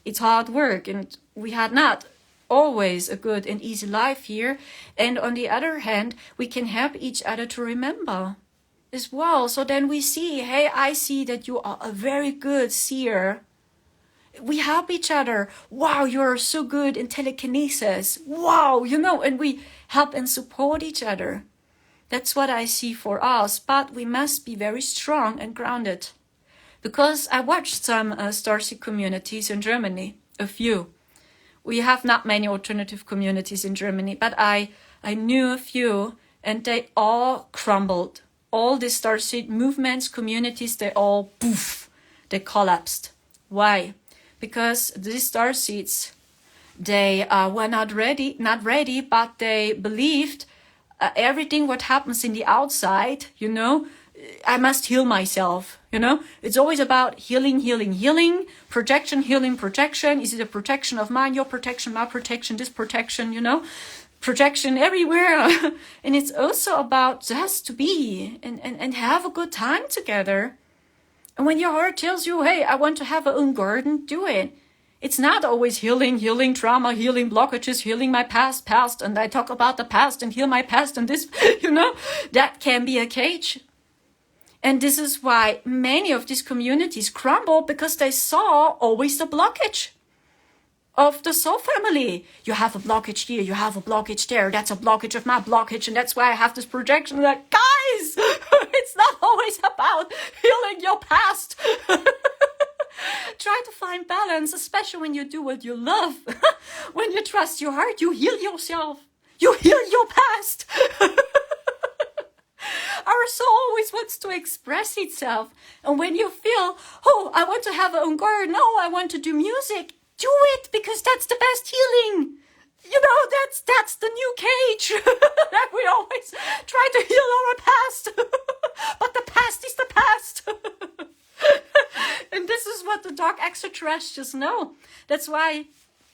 It's hard work, and we had not always a good and easy life here. And on the other hand, we can help each other to remember as well. So then we see, hey, I see that you are a very good seer. We help each other. Wow, you're so good in telekinesis. Wow, and we help and support each other. That's what I see for us, but we must be very strong and grounded. Because I watched some starseed communities in Germany, a few. We have not many alternative communities in Germany, but I knew a few, and they all crumbled. All the starseed movements, communities, they all, poof, they collapsed. Why? Because these starseeds, they were not ready, but they believed everything what happens in the outside, I must heal myself, It's always about healing, protection, healing, protection. Is it a protection of mine, your protection, my protection, this protection, protection everywhere. And it's also about just to be and have a good time together. And when your heart tells you, hey, I want to have a own garden, do it. It's not always healing trauma, healing blockages, healing my past, and I talk about the past and heal my past and this, that can be a cage. And this is why many of these communities crumble, because they saw always the blockage of the soul family. You have a blockage here, you have a blockage there, that's a blockage of my blockage, and that's why I have this projection that, guys, it's not always about healing your past. Try to find balance, especially when you do what you love. When you trust your heart, you heal yourself. You heal your past. Our soul always wants to express itself. And when you feel, oh, I want to have a own garden, oh, I want to do music, do it, because that's the best healing. That's the new cage that we always try to heal our past. But the past is the past. And this is what the dark extraterrestrials know. That's why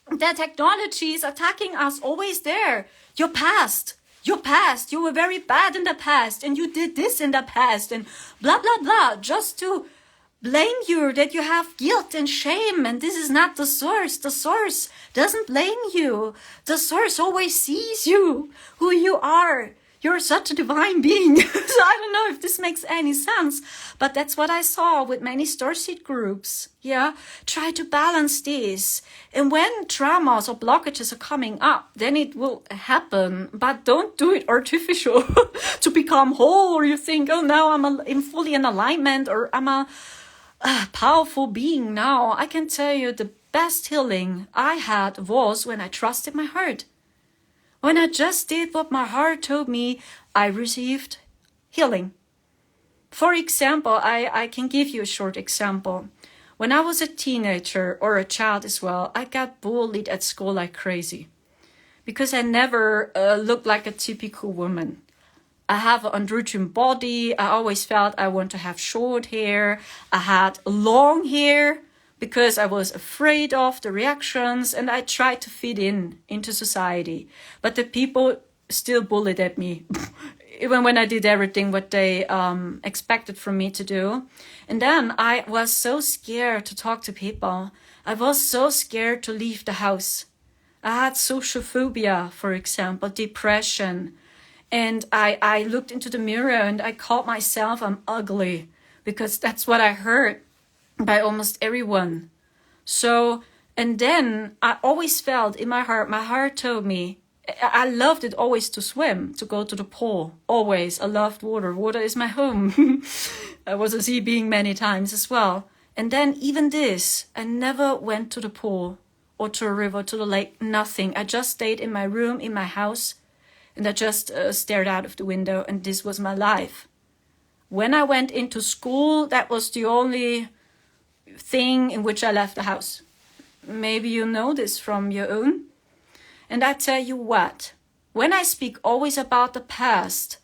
the technology is attacking us always there. Your past, you were very bad in the past, and you did this in the past, and blah, blah, blah, just to blame you that you have guilt and shame, and this is not the source. The source doesn't blame you. The source always sees you, who you are. You're such a divine being. So I don't know if this makes any sense, but that's what I saw with many starseed groups. Yeah, try to balance this. And when traumas or blockages are coming up, then it will happen. But don't do it artificial to become whole, or you think, oh, now I'm fully in alignment, or I'm a powerful being now. I can tell you the best healing I had was when I trusted my heart. When I just did what my heart told me, I received healing. For example, I can give you a short example. When I was a teenager, or a child as well, I got bullied at school like crazy. Because I never looked like a typical woman. I have an androgen body. I always felt I want to have short hair. I had long hair, because I was afraid of the reactions, and I tried to fit into society. But the people still bullied at me, even when I did everything what they expected from me to do. And then I was so scared to talk to people. I was so scared to leave the house. I had social phobia, for example, depression. And I looked into the mirror and I called myself I'm ugly, because that's what I heard by almost everyone. So, and then I always felt in my heart told me, I loved it always to swim, to go to the pool, always. I loved water. Water is my home. I was a sea being many times as well. And then even this, I never went to the pool or to a river, to the lake, nothing. I just stayed in my room, in my house, and I just stared out of the window, and this was my life. When I went into school, that was the only thing in which I left the house. Maybe you know this from your own. And I tell you what, when I speak always about the past,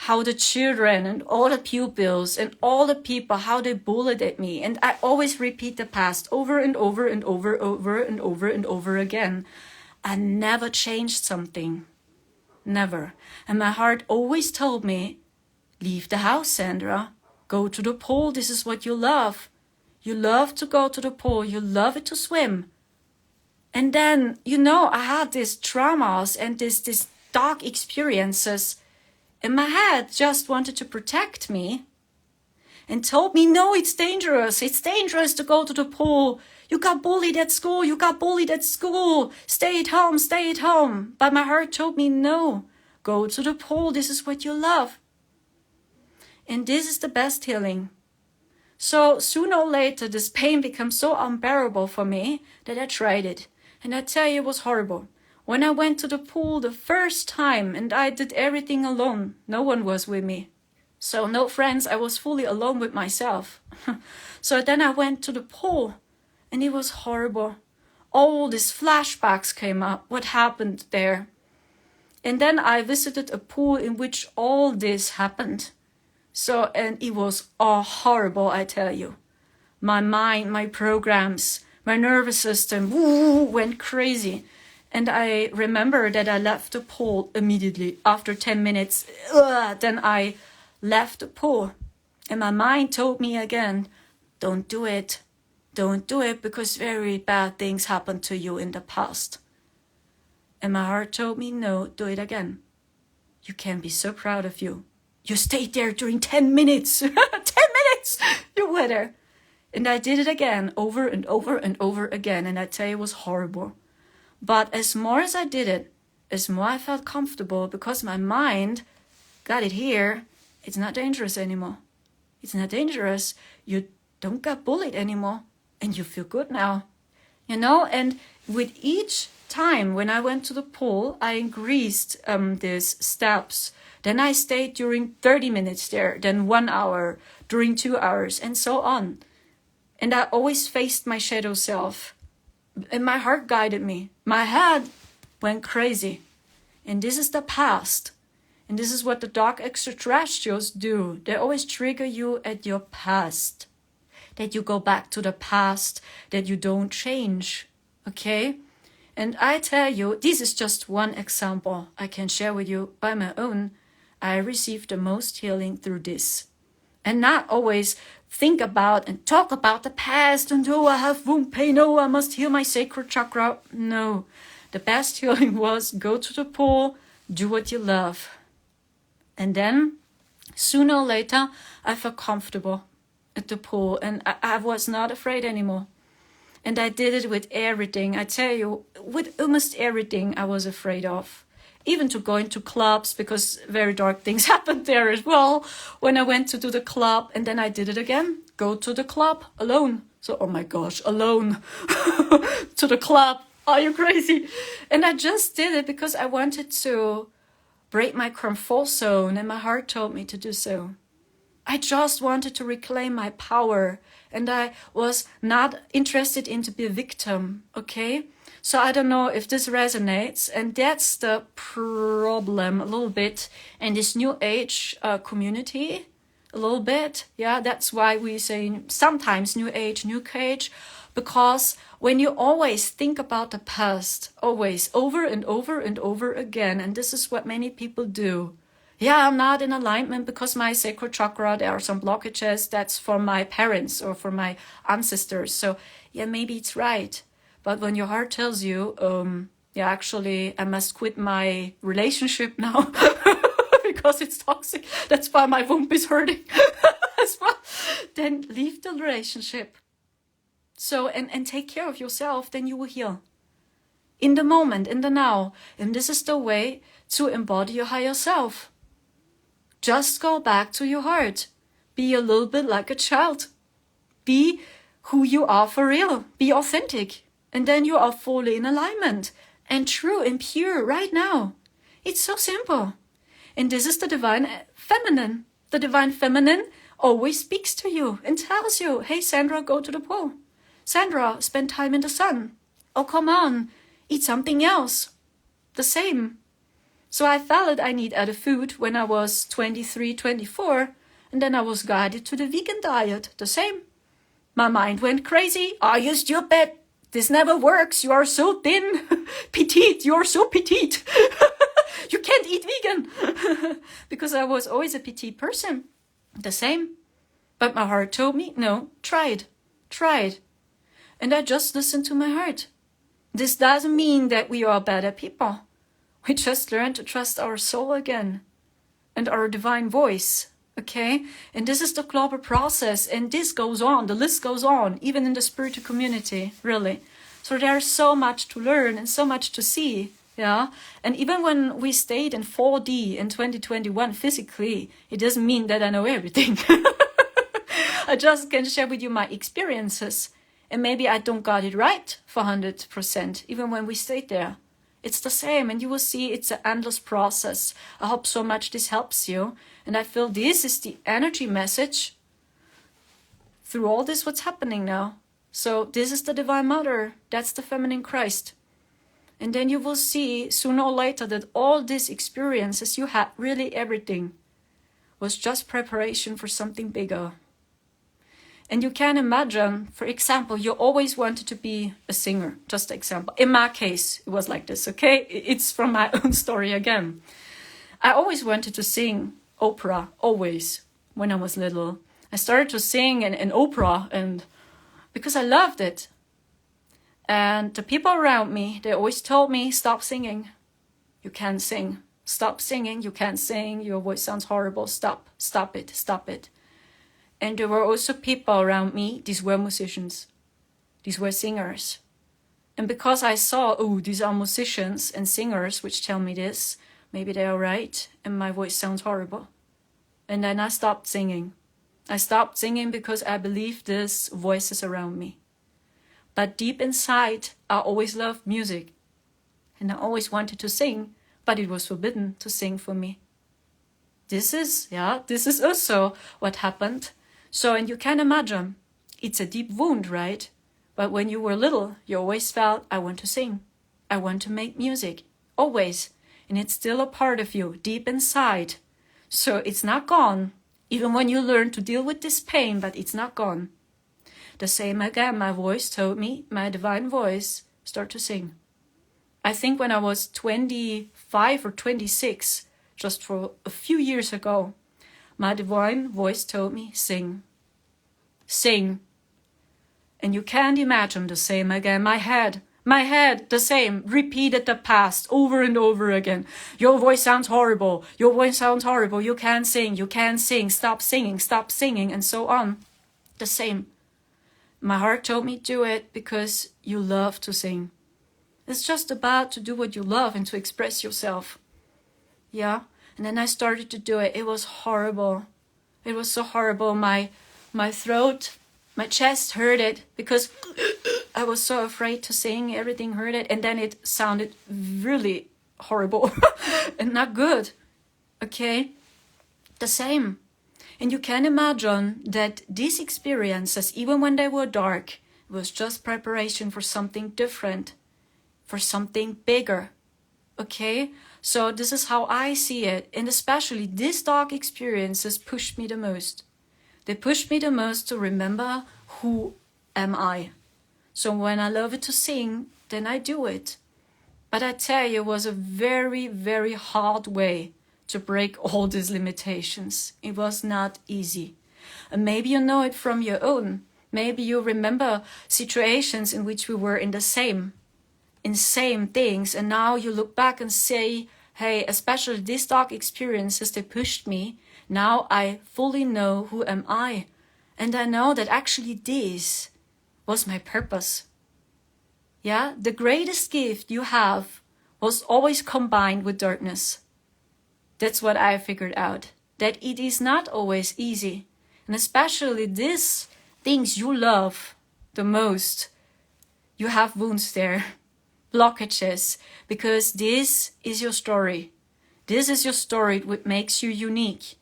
how the children and all the pupils and all the people, how they bullied at me, and I always repeat the past over and over and over and over again, I never changed something. Never. And my heart always told me, Leave the house, Sandra. Go to the pool. This is what you love. You love to go to the pool. You love it to swim. And then, I had these traumas and these dark experiences. And my head just wanted to protect me and told me, no, it's dangerous. It's dangerous to go to the pool. You got bullied at school. You got bullied at school. Stay at home. Stay at home. But my heart told me, no, go to the pool. This is what you love. And this is the best healing. So sooner or later, this pain becomes so unbearable for me that I tried it. And I tell you, it was horrible. When I went to the pool the first time and I did everything alone, no one was with me. So no friends, I was fully alone with myself. So then I went to the pool and it was horrible. All these flashbacks came up, what happened there. And then I visited a pool in which all this happened. So, and it was all horrible, I tell you. My mind, my programs, my nervous system went crazy. And I remember that I left the pool immediately. After 10 minutes, then I left the pool. And my mind told me again, don't do it. Don't do it because very bad things happened to you in the past. And my heart told me, no, do it again. You can be so proud of you. You stayed there during 10 minutes. 10 minutes! You were there. And I did it again, over and over and over again. And I tell you, it was horrible. But as more as I did it, as more I felt comfortable because my mind got it here. It's not dangerous anymore. It's not dangerous. You don't get bullied anymore. And you feel good now. And with each time when I went to the pool, I increased these steps. Then I stayed during 30 minutes there, then 1 hour, during 2 hours, and so on. And I always faced my shadow self. And my heart guided me. My head went crazy. And this is the past. And this is what the dark extraterrestrials do. They always trigger you at your past. That you go back to the past. That you don't change. Okay? And I tell you, this is just one example I can share with you by my own. I received the most healing through this. And not always think about and talk about the past and oh, I have womb pain, oh, I must heal my sacral chakra. No, the best healing was go to the pool, do what you love. And then sooner or later, I felt comfortable at the pool and I was not afraid anymore. And I did it with everything. I tell you, with almost everything I was afraid of. Even to go into clubs, because very dark things happened there as well. When I went to do the club, and then I did it again. Go to the club alone. So, oh my gosh, alone. To the club. Are you crazy? And I just did it because I wanted to break my comfort zone, and my heart told me to do so. I just wanted to reclaim my power, and I was not interested in to be a victim, okay? So I don't know if this resonates, and that's the problem a little bit in this new age community, a little bit. Yeah, that's why we say sometimes new age, new cage, because when you always think about the past, always over and over and over again, and this is what many people do. Yeah, I'm not in alignment because my sacral chakra, there are some blockages, that's for my parents or for my ancestors. So yeah, maybe it's right. But when your heart tells you, actually, I must quit my relationship now because it's toxic. That's why my womb is hurting as well. Then leave the relationship. So, and take care of yourself, then you will heal. In the moment, in the now. And this is the way to embody your higher self. Just go back to your heart. Be a little bit like a child. Be who you are for real. Be authentic. And then you are fully in alignment and true and pure right now. It's so simple. And this is the divine feminine. The divine feminine always speaks to you and tells you, hey, Sandra, go to the pool. Sandra, spend time in the sun. Oh, come on, eat something else. The same. So I felt I need other food when I was 23, 24. And then I was guided to the vegan diet. The same. My mind went crazy. Are you stupid? This never works. You are so thin. Petite. You are so petite. You can't eat vegan. Because I was always a petite person. The same. But my heart told me, no, try it. Try it. And I just listened to my heart. This doesn't mean that we are better people. We just learn to trust our soul again. And our divine voice. Okay? And this is the global process. And this goes on. The list goes on. Even in the spiritual community. Really. So there's so much to learn and so much to see. Yeah. And even when we stayed in 4D in 2021 physically, it doesn't mean that I know everything. I just can share with you my experiences. And maybe I don't got it right for 100%, even when we stayed there. It's the same, and you will see it's an endless process. I hope so much this helps you. And I feel this is the energy message through all this what's happening now. So this is the Divine Mother. That's the Feminine Christ. And then you will see sooner or later that all these experiences you had, really everything, was just preparation for something bigger. And you can imagine, for example, you always wanted to be a singer. Just an example. In my case, it was like this, okay? It's from my own story again. I always wanted to sing opera, always, when I was little. I started to sing in opera and because I loved it. And the people around me, they always told me, stop singing. You can't sing. Stop singing. You can't sing. Your voice sounds horrible. Stop it. And there were also people around me, these were musicians. These were singers. And because I saw, oh, these are musicians and singers which tell me this, maybe they are right, and my voice sounds horrible. And then I stopped singing. I stopped singing because I believed these voices around me. But deep inside, I always loved music. And I always wanted to sing, but it was forbidden to sing for me. This is also what happened. So, and you can imagine, it's a deep wound, right? But when you were little, you always felt, I want to sing. I want to make music. Always. And it's still a part of you, deep inside. So it's not gone. Even when you learn to deal with this pain, but it's not gone. The same again, my voice told me, my divine voice, start to sing. I think when I was 25 or 26, just for a few years ago, my divine voice told me, sing. Sing. And you can't imagine the same again. My head, the same, repeated the past over and over again. Your voice sounds horrible. Your voice sounds horrible. You can't sing. Stop singing, and so on. The same. My heart told me, do it because you love to sing. It's just about to do what you love and to express yourself. Yeah. And then I started to do it. It was horrible. It was so horrible. My throat, my chest hurt it because I was so afraid to sing. Everything hurt it. And then it sounded really horrible and not good. Okay? The same. And you can imagine that these experiences, even when they were dark, it was just preparation for something different, for something bigger. Okay? So this is how I see it. And especially these dark experiences pushed me the most. They pushed me the most to remember who am I. So when I love it to sing, then I do it. But I tell you, it was a very, very hard way to break all these limitations. It was not easy. And maybe you know it from your own. Maybe you remember situations in which we were in same things, and now you look back and say, hey, especially these dark experiences, they pushed me. Now I fully know who am I. And I know that actually this was my purpose. Yeah, the greatest gift you have was always combined with darkness. That's what I figured out. That it is not always easy. And especially these things you love the most, you have wounds there. Blockages, because this is your story. This is your story, what makes you unique.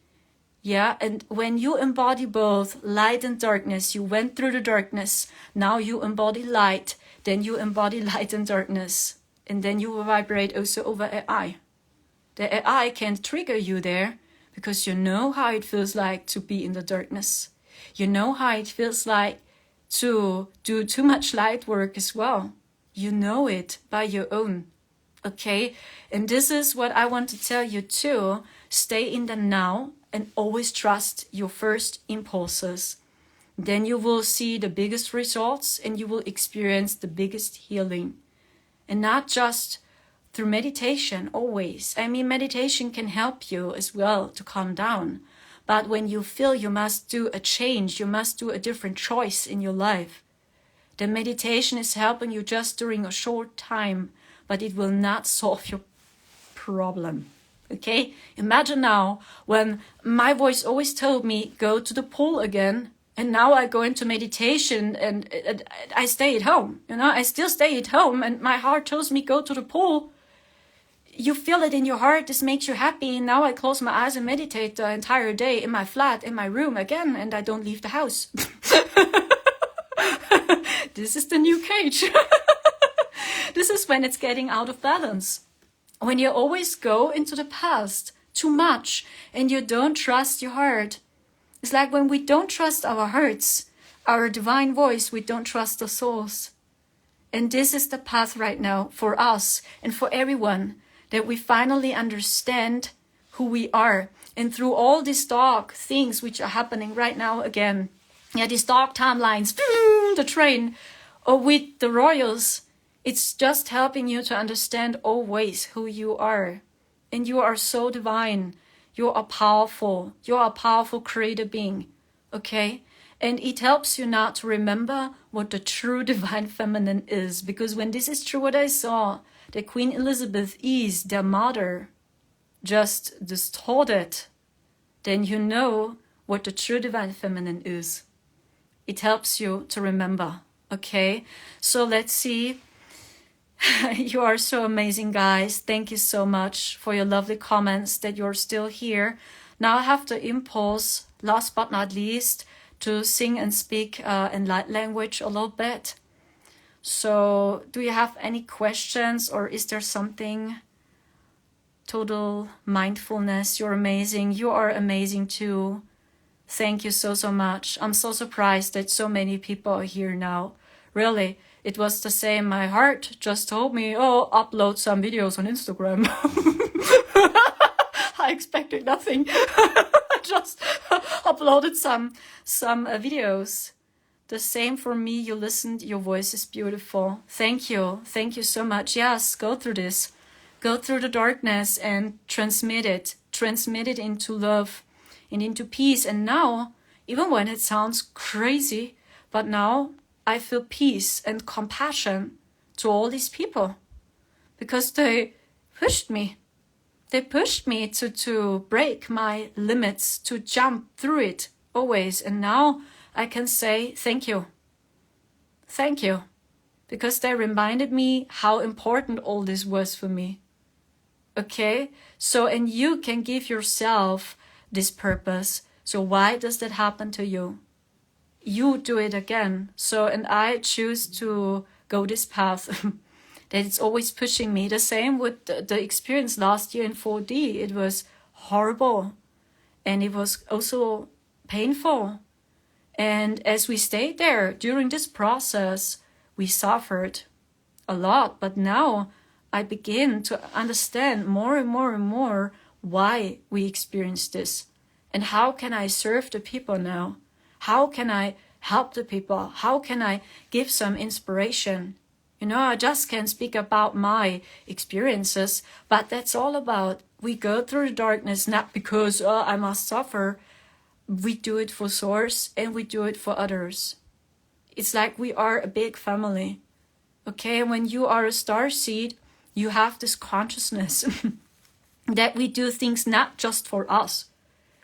Yeah, and when you embody both light and darkness, you went through the darkness, now you embody light, then you embody light and darkness. And then you will vibrate also over AI. The AI can trigger you there, because you know how it feels like to be in the darkness. You know how it feels like to do too much light work as well. You know it by your own. Okay, and this is what I want to tell you too. Stay in the now and always trust your first impulses. Then you will see the biggest results and you will experience the biggest healing. And not just through meditation, always. I mean, meditation can help you as well to calm down. But when you feel you must do a change, you must do a different choice in your life, then meditation is helping you just during a short time, but it will not solve your problem. Okay? Imagine now when my voice always told me, go to the pool again, and now I go into meditation and I stay at home. I still stay at home and my heart tells me, go to the pool. You feel it in your heart, this makes you happy. And now I close my eyes and meditate the entire day in my flat, in my room again, and I don't leave the house. This is the new cage. This is when it's getting out of balance. When you always go into the past too much and you don't trust your heart. It's like when we don't trust our hearts, our divine voice, we don't trust the souls. And this is the path right now for us and for everyone, that we finally understand who we are. And through all these dark things which are happening right now again, these dark timelines, the train, or with the royals, it's just helping you to understand always who you are. And you are so divine. You are powerful. You are a powerful creator being. Okay? And it helps you now to remember what the true divine feminine is. Because when this is true, what I saw, that Queen Elizabeth is their mother, just distorted, then you know what the true divine feminine is. It helps you to remember. Okay? So let's see. You are so amazing, guys. Thank you so much for your lovely comments, that you're still here. Now I have the impulse, last but not least, to sing and speak in light language a little bit. So do you have any questions, or is there something? Total mindfulness. You're amazing. You are amazing too. Thank you so much. I'm so surprised that so many people are here now. Really. It was the same. My heart just told me, oh, upload some videos on Instagram. I expected nothing. I just uploaded some videos. The same for me. You listened. Your voice is beautiful. Thank you. Thank you so much. Yes, go through this. Go through the darkness and transmit it. Transmit it into love and into peace. And now, even when it sounds crazy, but now I feel peace and compassion to all these people, because they pushed me. They pushed me to break my limits, to jump through it always. And now I can say thank you. Thank you. Because they reminded me how important all this was for me. Okay? So, and you can give yourself this purpose. So why does that happen to you? You do it again. So, and I choose to go this path. That it's always pushing me. The same with the experience last year in 4D. It was horrible. And it was also painful. And as we stayed there during this process, we suffered a lot. But now I begin to understand more and more and more why we experience this. And how can I serve the people now? How can I help the people? How can I give some inspiration? I just can't speak about my experiences, but that's all about, we go through the darkness not because I must suffer. We do it for Source and we do it for others. It's like we are a big family. Okay, when you are a starseed, you have this consciousness that we do things not just for us,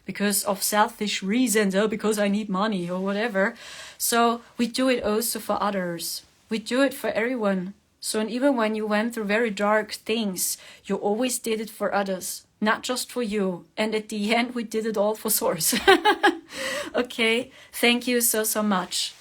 because of selfish reasons, or because I need money or whatever. So we do it also for others. We do it for everyone. So, and even when you went through very dark things, you always did it for others, not just for you. And at the end, we did it all for Source. Okay, thank you so much.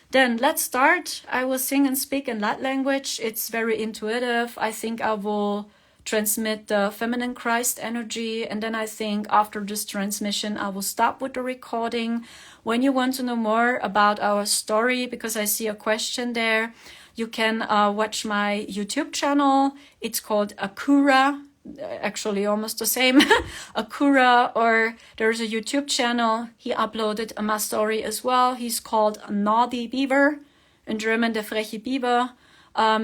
Then let's start. I will sing and speak in light language. It's very intuitive. I think I will transmit the feminine Christ energy. And then I think after this transmission, I will stop with the recording. When you want to know more about our story, because I see a question there, you can watch my YouTube channel. It's called Akura, actually almost the same, Akura, or there's a YouTube channel. He uploaded my story as well. He's called Naughty Beaver, in German, der freche Biber.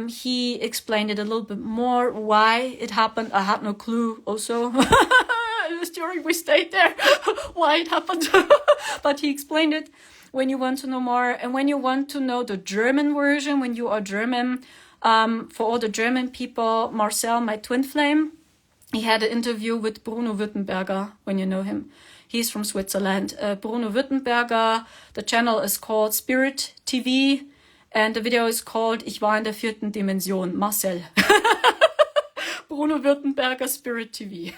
He explained it a little bit more, why it happened. I had no clue also. It was during we stayed there, why it happened. But he explained it. When you want to know more, and when you want to know the German version, when you are German, for all the German people, Marcel, my twin flame, he had an interview with Bruno Württemberger, when you know him. He's from Switzerland. Bruno Württemberger, the channel is called Spirit TV, and the video is called Ich war in der 4. Dimension, Marcel. Bruno Württemberger, Spirit TV.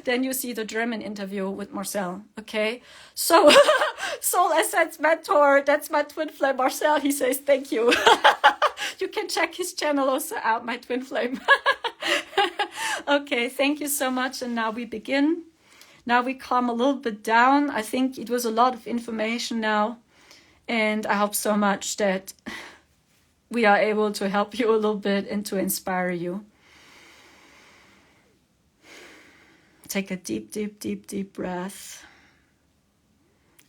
Then you see the German interview with Marcel, okay? So, Soul Essence Mentor, that's my twin flame, Marcel. He says thank you. You can check his channel also out, my twin flame. Okay, thank you so much. And now we begin. Now we calm a little bit down. I think it was a lot of information now. And I hope so much that we are able to help you a little bit and to inspire you. Take a deep, deep, deep, deep breath.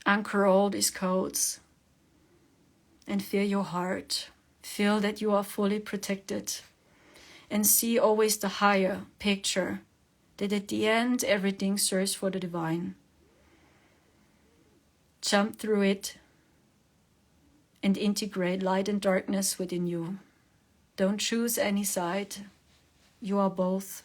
Anchor all these codes. And feel your heart. Feel that you are fully protected. And see always the higher picture. That at the end, everything serves for the divine. Jump through it. And integrate light and darkness within you. Don't choose any side. You are both.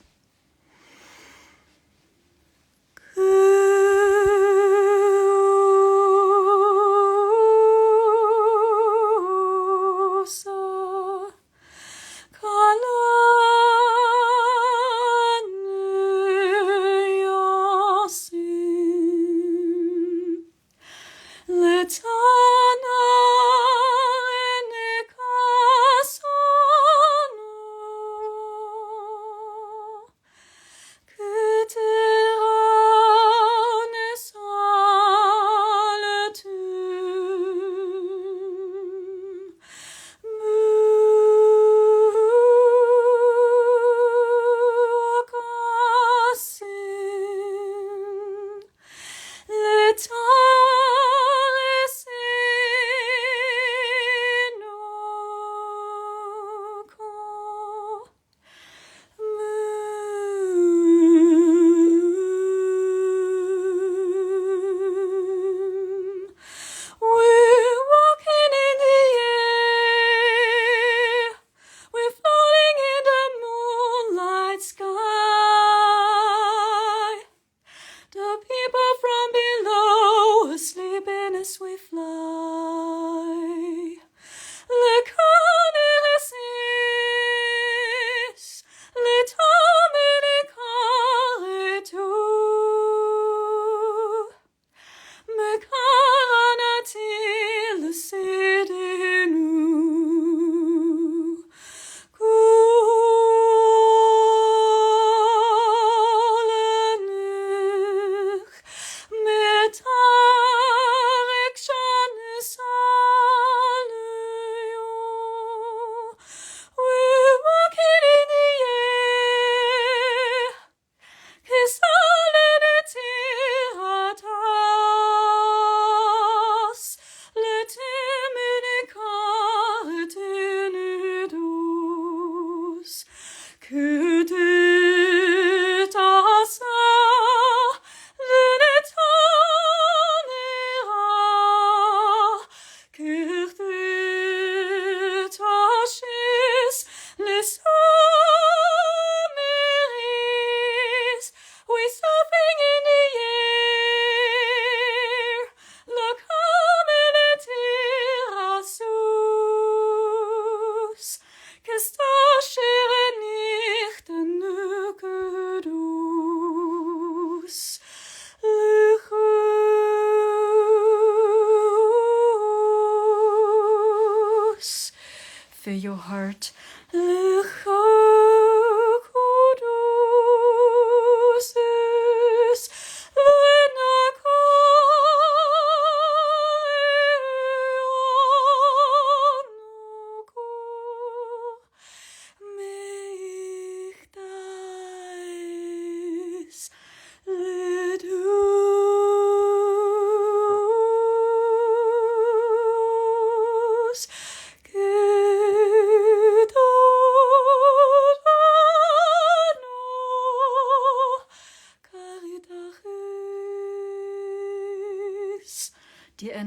Feel your heart.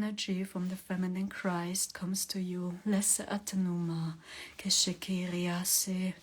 energy from the feminine Christ comes to you. Lesse atenuma, keshikiriase.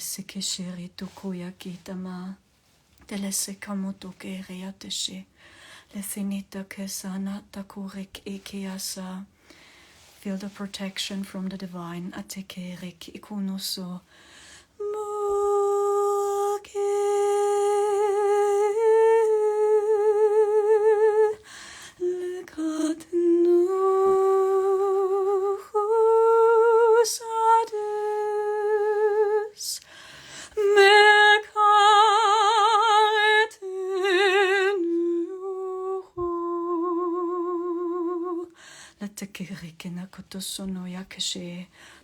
Sikishiri tukuya kitama, telese kamutu keriateshe, lesinita kesana takurik ikiasa. Feel the protection from the divine. Atekerik ikunuso.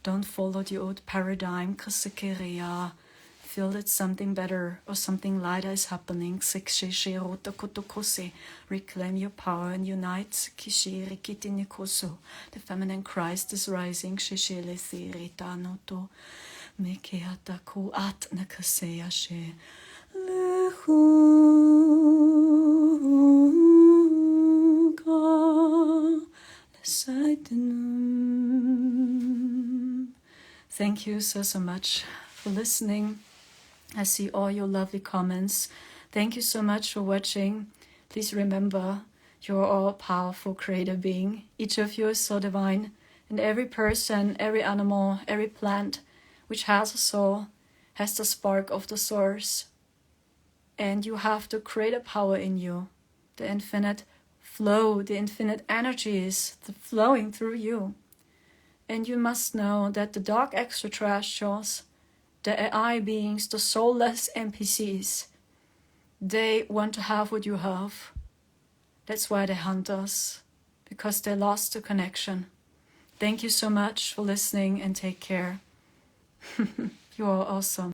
Don't follow the old paradigm. Feel that something better or something lighter is happening. Reclaim your power and unite. The feminine Christ is rising. Thank you so much for listening. I see all your lovely comments. Thank you so much for watching. Please remember, you're all powerful creator being. Each of you is so divine. And every person, every animal, every plant which has a soul has the spark of the source. And you have the creative power in you. The infinite flow, the infinite energy is flowing through you. And you must know that the dark extraterrestrials, the AI beings, the soulless NPCs, they want to have what you have. That's why they hunt us, because they lost the connection. Thank you so much for listening and take care. You are awesome.